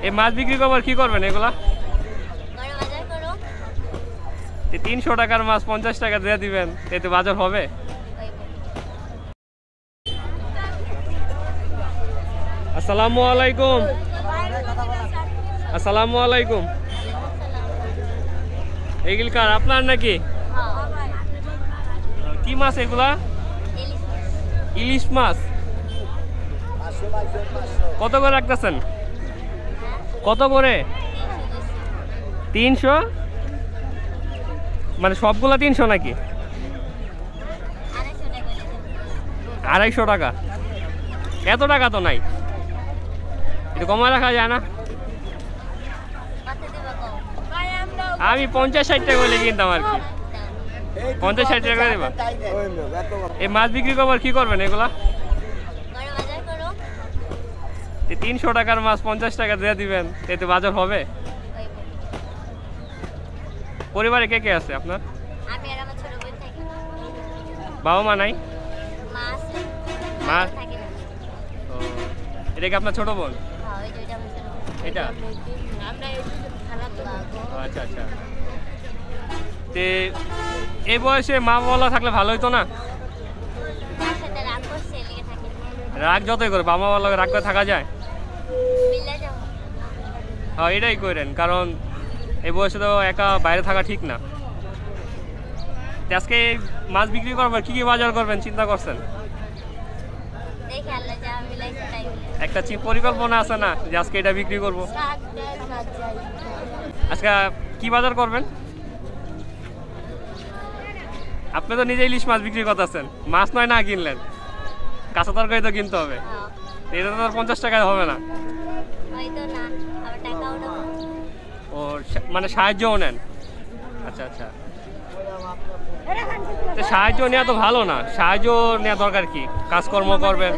এই মাছ বিক্রি করবার কি করবেন এগুলা? 300 টাকার মাছ 50 টাকা দিয়ে দিবেন, এতে বাজার হবে? আসসালামু আলাইকুম। আসসালামু আলাইকুম। এগুলি কার, আপনার নাকি? কি মাছ এগুলা? ইলিশ মাছ। কত করে রাখতেছেন? কত করে? 300? মানে সবগুলা 300 নাকি? 250 টাকা? এত টাকা তো নাই, একটু কমায় রাখা যায় না? আমি 50-60 টাকা হলে কিনতাম আর কি। 50-60 টাকা দেবা? এই মাছ বিক্রি করবার কি করবেন এগুলা? 300 টাকার মাছ 50 টাকা দিয়ে দিবেন, এতে বাজার হবে? পরিবারে কে কে আছে আপনার? আমি আর আমার ছোট বোন থাকি। বাবা মা নাই? মা আছে, মা থাকি না। ও, এটা কি আপনার ছোট বোন? হ্যাঁ, ওই দুইটা আমার ছোট বোন। এটা? আমরা এই খালা তো আচ্ছা আচ্ছা। তে এই বয়সে মা বাবা থাকলে ভালো হইতো না? তার সাথে রাগ করছে, লেগে থাকি। রাগ যতই করে বাবা মার লগে রাগ করে থাকা যায়? মিলে যাও। হ্যাঁ, এটাই করেন, কারণ এই বয়সে তো একা বাইরে থাকা ঠিক না। আজকে মাছ বিক্রি করবেন, কি কি বাজার করবেন চিন্তা করছেন? দেখি আল্লাহ যা মিলাইছে তাই। একটা পরিকল্পনা আছে না যে আজকে এটা বিক্রি করব? শাক ডাল ভাত যাই। আজকে কি বাজার করবেন? আপনি তো নিজে ইলিশ মাছ বিক্রি করতেছেন, মাছ নয় না কিনলেন, কাঁচা তরকারি তো কিনতে হবে। হ্যাঁ, এটা তো 50 টাকায় হবে না। ওই তো না, আবার টাকাও দাও। ও মানে সাহায্যও নেন? আচ্ছা আচ্ছা। তো সাহায্য নেওয়া তো ভালো না, সাহায্য নেওয়া দরকার কি? কাজকর্ম করবেন।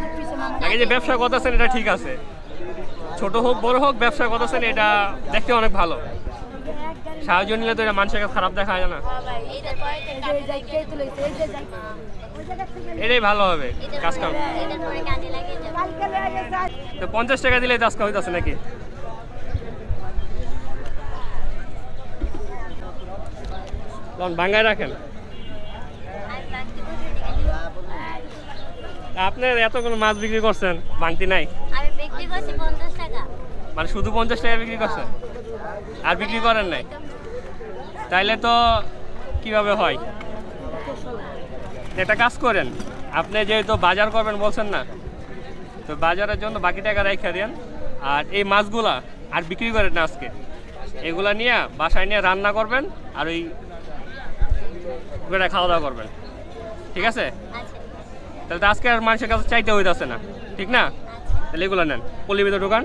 আগে যে ব্যবসা করতেছেন এটা ঠিক আছে, ছোট হোক বড় হোক ব্যবসা করতেছেন, এটা দেখতে অনেক ভালো। সাহায্য নিলে তো এটা মানুষের খারাপ দেখা যায় না, ঈদের পরে তো কাজে যাই। এটাই ভালো হবে কাজ কাম। ঈদের পরে কাজে লাগিয়ে যাবো। তো 50 টাকা দিলে তো আজকে হইতেছে নাকি? ভাঙ্গায় রাখেন। আর বাকি তো আপনি এতগুলো মাছ বিক্রি করছেন, ভাঙতি নাই? আমি বিক্রি করছি 50 টাকা। মানে শুধু 50 টাকা বিক্রি করছেন, আর বিক্রি করেন নাই? তাইলে তো কিভাবে হয়? একটা কাজ করেন, আপনি যেহেতু বাজার করবেন বলছেন না, তো বাজারের জন্য বাকি টাকা রেখে দেন, আর এই মাছগুলা আর বিক্রি করেন না আজকে, এগুলা নিয়ে বাসায় নিয়ে রান্না করবেন আর ওই খাওয়া দাওয়া করবেন, ঠিক আছে? আচ্ছা, তাহলে তো আজকে আর মানুষের কাছে চাইতে হইতেছে না, ঠিক না? তাহলে এগুলো নেন, পল্লীর ভিতরে ঢোকান,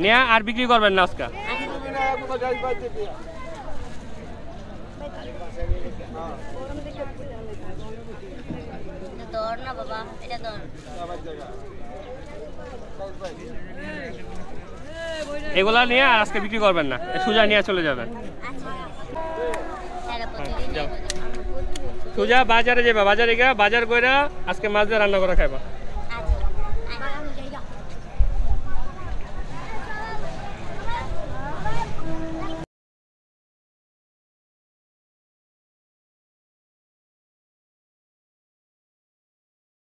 নিয়ে আর বিক্রি করবেন না আজকে। দর না বাবা, এটা দর। এগুলা নিয়ে আর আজকে বিক্রি করবেন না, সোজা নিয়ে চলে যাবেন। আচ্ছা, তারা প্রতিদিন যাও। যাবো। সোজা বাজারে যাবে, বাজারে গিয়ে বাজার কইরা আজকে মাছ দিয়ে রান্না করে খাইবা।